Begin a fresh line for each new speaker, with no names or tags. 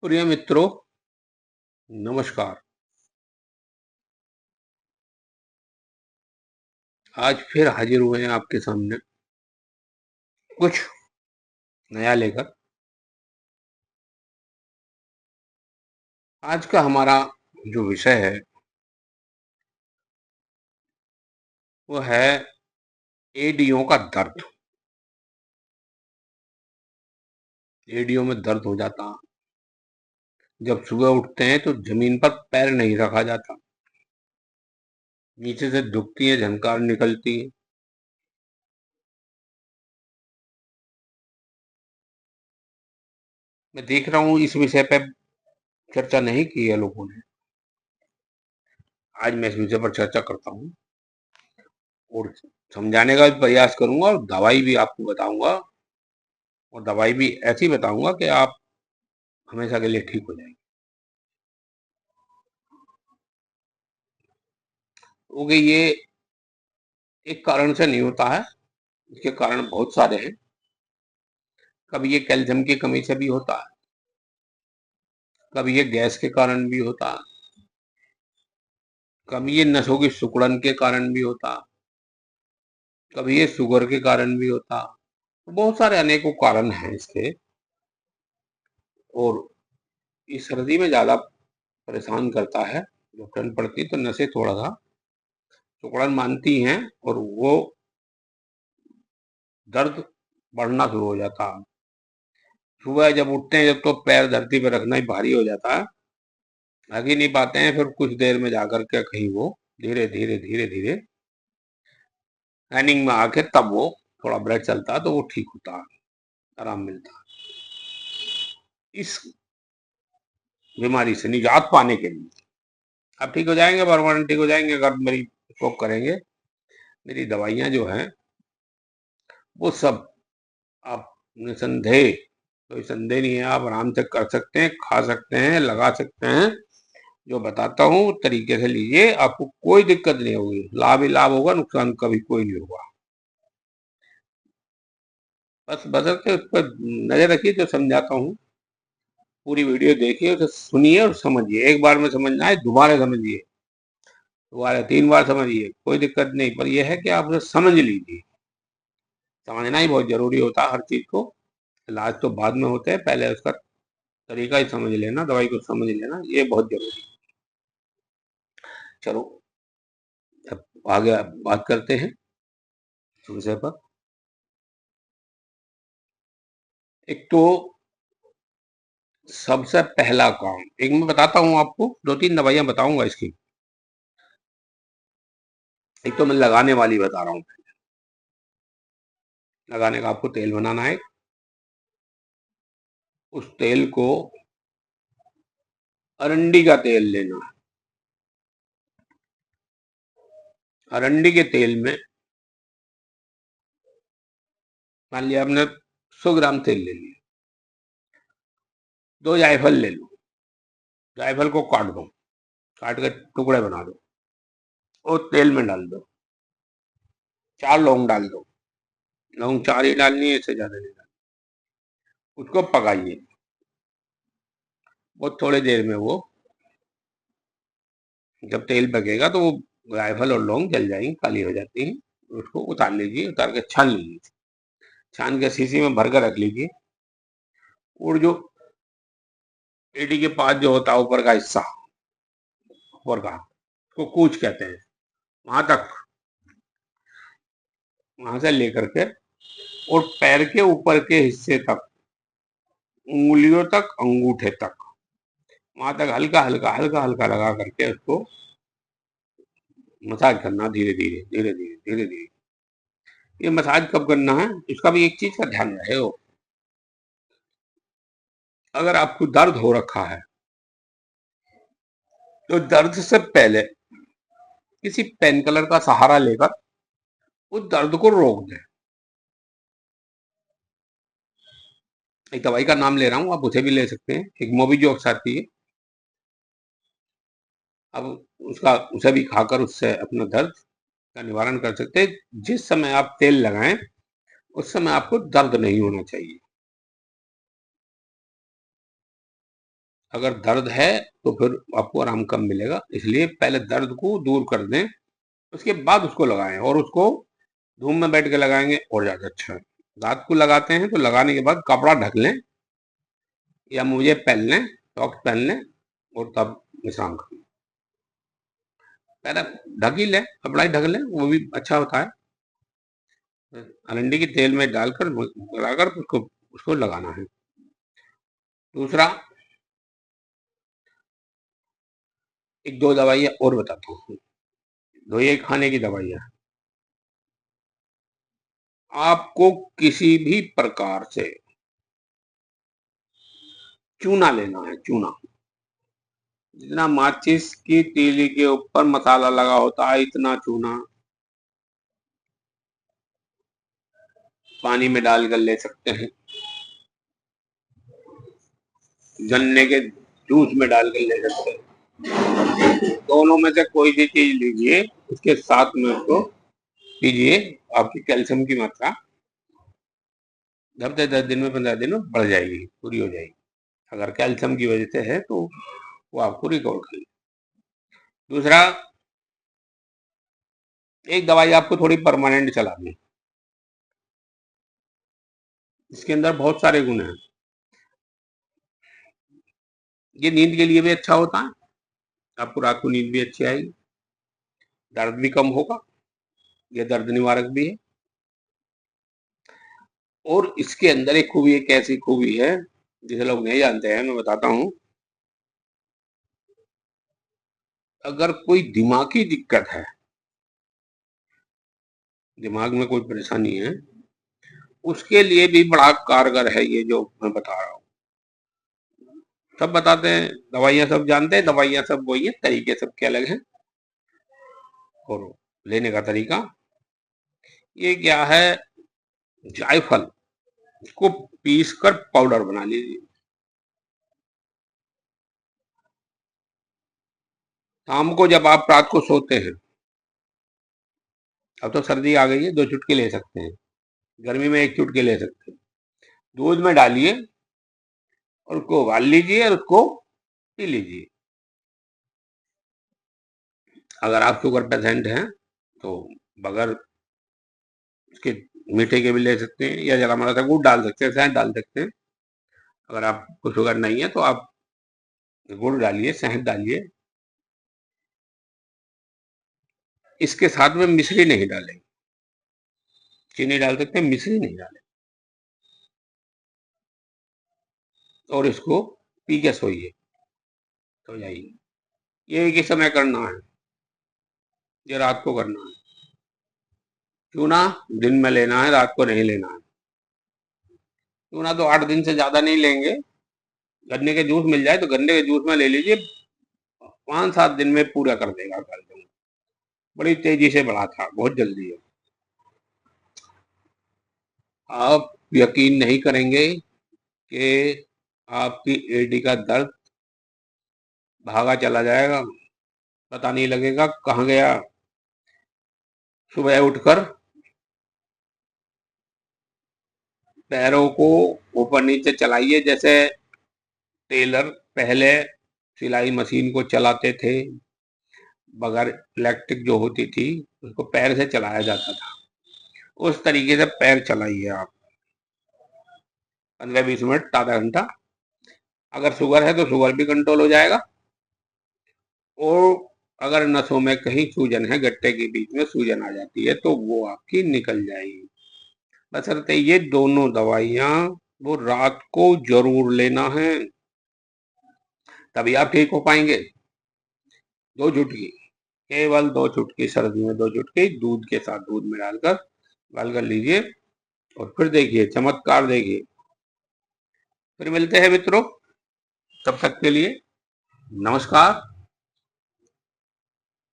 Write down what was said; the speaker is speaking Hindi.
प्रिय मित्रों, नमस्कार। आज फिर हाजिर हुए हैं आपके सामने कुछ नया लेकर। आज का हमारा जो विषय है वो है एड़ियों का दर्द। एड़ियों में दर्द हो जाता, जब सुबह उठते हैं तो जमीन पर पैर नहीं रखा जाता, नीचे से दुखती है, झनकार निकलती है। मैं देख रहा हूँ इस विषय पे चर्चा नहीं की है लोगों ने। आज मैं इस विषय पर चर्चा करता हूँ और समझाने का भी प्रयास करूंगा और दवाई भी आपको बताऊंगा, और दवाई भी ऐसी बताऊंगा कि आप हमेशा के लिए ठीक हो जाएंगे। क्योंकि ये एक कारण से नहीं होता है, इसके कारण बहुत सारे हैं। कभी ये कैल्शियम की कमी से भी होता है, कभी ये गैस के कारण भी होता है, कभी ये नसों की सिकुड़न के कारण भी होता, कभी ये शुगर के कारण भी होता। बहुत सारे अनेकों कारण हैं इसके। और इस सर्दी में ज्यादा परेशान करता है, जब ठंड पड़ती है तो नसें थोड़ा सा सिकुड़न मानती हैं और वो दर्द बढ़ना शुरू हो जाता है। सुबह जब उठते हैं, जब तो पैर धरती पर रखना ही भारी हो जाता है, रख ही नहीं पाते हैं। फिर कुछ देर में जाकर के कहीं वो धीरे धीरे धीरे धीरे रनिंग में आके तब वो थोड़ा ब्लड चलता है तो वो ठीक होता है, आराम मिलता है। इस बीमारी से निजात पाने के लिए आप ठीक हो जाएंगे, परमानेंट ठीक हो जाएंगे अगर मेरी शौक करेंगे। मेरी दवाइयाँ जो हैं वो सब आप निसंदेह, कोई संदेह नहीं है, आप आराम से कर सकते हैं, खा सकते हैं, लगा सकते हैं। जो बताता हूँ उस तरीके से लीजिए, आपको कोई दिक्कत नहीं होगी, लाभ ही लाभ होगा, नुकसान कभी कोई नहीं होगा। बस बशर्ते उस पर नजर रखिए, जो समझाता हूँ पूरी वीडियो देखिए, उसे सुनिए और समझिए। एक बार में समझना है, दोबारा समझिए, दोबारा 3 बार समझिए, कोई दिक्कत नहीं। पर यह है कि आप उसे समझ लीजिए। समझना ही बहुत जरूरी होता है हर चीज को। इलाज तो बाद में होते हैं, पहले उसका तरीका ही समझ लेना, दवाई को समझ लेना, ये बहुत जरूरी है। चलो अब आगे बात करते हैं इस विषय पर। एक तो सबसे पहला काम, एक मैं बताता हूँ आपको, 2-3 दवाइयां बताऊंगा इसकी। एक तो मैं लगाने वाली बता रहा हूँ। लगाने का आपको तेल बनाना है। उस तेल को अरंडी का तेल लेना है। अरंडी के तेल में मान लिया आपने 100 ग्राम तेल ले लिया, 2 जायफल ले लो, जायफल को काट दो, काट के टुकड़े बना दो और तेल में डाल दो। 4 लौंग डाल दो, लौंग 4 ही डालनी है, इससे ज्यादा नहीं डालनी। उसको पकाइए, बहुत थोड़ी देर में वो जब तेल पकेगा तो वो जायफल और लौंग जल जाएंगी, काली हो जाती हैं। उसको उतार लीजिए, उतार के छान लीजिए, छान के शीशी में भर कर रख लीजिए। और जो एडी के पास जो होता है ऊपर का हिस्सा, ऊपर का, उसको कूच कहते हैं, वहां तक, वहां से लेकर के और पैर के ऊपर के हिस्से तक, उंगलियों तक, अंगूठे तक, वहां तक हल्का हल्का हल्का हल्का लगा करके उसको मसाज करना, धीरे धीरे धीरे धीरे धीरे धीरे। ये मसाज कब करना है, इसका भी एक चीज का ध्यान रहे हो। अगर आपको दर्द हो रखा है तो दर्द से पहले किसी पेन किलर का सहारा लेकर उस दर्द को रोक दें। एक दवाई का नाम ले रहा हूँ, आप उसे भी ले सकते हैं, एक मोबिजोक्स आती है। अब उसका उसे भी खाकर उससे अपना दर्द का निवारण कर सकते हैं। जिस समय आप तेल लगाएं उस समय आपको दर्द नहीं होना चाहिए। अगर दर्द है तो फिर आपको आराम कम मिलेगा, इसलिए पहले दर्द को दूर कर दें, उसके बाद उसको लगाएं, और उसको धूप में बैठ के लगाएंगे और ज़्यादा अच्छा है। रात को लगाते हैं तो लगाने के बाद कपड़ा ढक लें या मुझे पहन लें, सॉक्स पहन लें और तब विश्राम करें। पहले ढक ही लें, कपड़ा ही ढक लें, वो भी अच्छा होता है। अरंडी के तेल में डालकर लगाकर उसको उसको लगाना है। दूसरा, एक दो दवाइयाँ और बताता हूँ। दो ये खाने की दवाइयाँ। आपको किसी भी प्रकार से चूना लेना है, चूना। जितना माचिस की तीली के ऊपर मसाला लगा होता है, इतना चूना पानी में डालकर ले सकते हैं। गन्ने के जूस में डालकर ले सकते हैं। दोनों में से कोई भी चीज लीजिए, उसके साथ में उसको पीजिए। आपकी कैल्शियम की मात्रा हफ्ते 10 दिन में 15 दिन में बढ़ जाएगी, पूरी हो जाएगी। अगर कैल्शियम की वजह से है तो वो आपको रिकवर कर। दूसरा, एक दवाई आपको थोड़ी परमानेंट चलानी है, इसके अंदर बहुत सारे गुण हैं। ये नींद के लिए भी अच्छा होता है, आपको रात को नींद भी अच्छी आएगी, दर्द भी कम होगा, ये दर्द निवारक भी है। और इसके अंदर एक खूबी, एक ऐसी खूबी है जिसे लोग नहीं जानते हैं, मैं बताता हूँ। अगर कोई दिमागी दिक्कत है, दिमाग में कोई परेशानी है, उसके लिए भी बड़ा कारगर है ये जो मैं बता रहा हूँ। सब बताते हैं, दवाइयाँ सब जानते हैं, दवाइयाँ सब वही है, तरीके सबके अलग हैं और लेने का तरीका। ये क्या है, जायफल को पीस कर पाउडर बना लीजिए। शाम को जब आप रात को सोते हैं, अब तो सर्दी आ गई है, 2 चुटकी ले सकते हैं, गर्मी में 1 चुटकी ले सकते हैं। दूध में डालिए और उसको उबाल लीजिए और उसको पी लीजिए। अगर आप शुगर पेशेंट हैं तो बगैर उसके मीठे के भी ले सकते हैं, या जरा सा गुड़ डाल सकते हैं, शहद डाल सकते हैं। अगर आपको शुगर नहीं है तो आप गुड़ डालिए, शहद डालिए। इसके साथ में मिश्री नहीं डालेंगे, चीनी डाल सकते हैं, मिश्री नहीं डालें। और इसको पी के सोइए, सो जाइए। ये एक ही समय करना है, ये रात को करना है। चूना दिन में लेना है, रात को नहीं लेना है। चूना तो 8 दिन से ज्यादा नहीं लेंगे। गन्ने के जूस मिल जाए तो गन्ने के जूस में ले लीजिए, 5-7 दिन में पूरा कर देगा कैल्शियम। बड़ी तेजी से बढ़ा था, बहुत जल्दी है। आप यकीन नहीं करेंगे कि आपकी एडी का दर्द भागा चला जाएगा, पता नहीं लगेगा कहाँ गया। सुबह उठकर पैरों को ऊपर नीचे चलाइए, जैसे टेलर पहले सिलाई मशीन को चलाते थे, बगैर इलेक्ट्रिक जो होती थी उसको पैर से चलाया जाता था, उस तरीके से पैर चलाइए आप 15-20 मिनट, आधा घंटा। अगर शुगर है तो शुगर भी कंट्रोल हो जाएगा। और अगर नसों में कहीं सूजन है, गट्टे के बीच में सूजन आ जाती है, तो वो आपकी निकल जाएगी। बशर्ते ये दोनों दवाइयाँ वो रात को जरूर लेना है, तभी आप ठीक हो पाएंगे। 2 चुटकी, केवल 2 चुटकी, सर्दी में 2 चुटकी दूध के साथ, दूध में डालकर गाल कर लीजिए और फिर देखिए चमत्कार, देखिए। फिर मिलते हैं मित्रों, तब तक के लिए नमस्कार।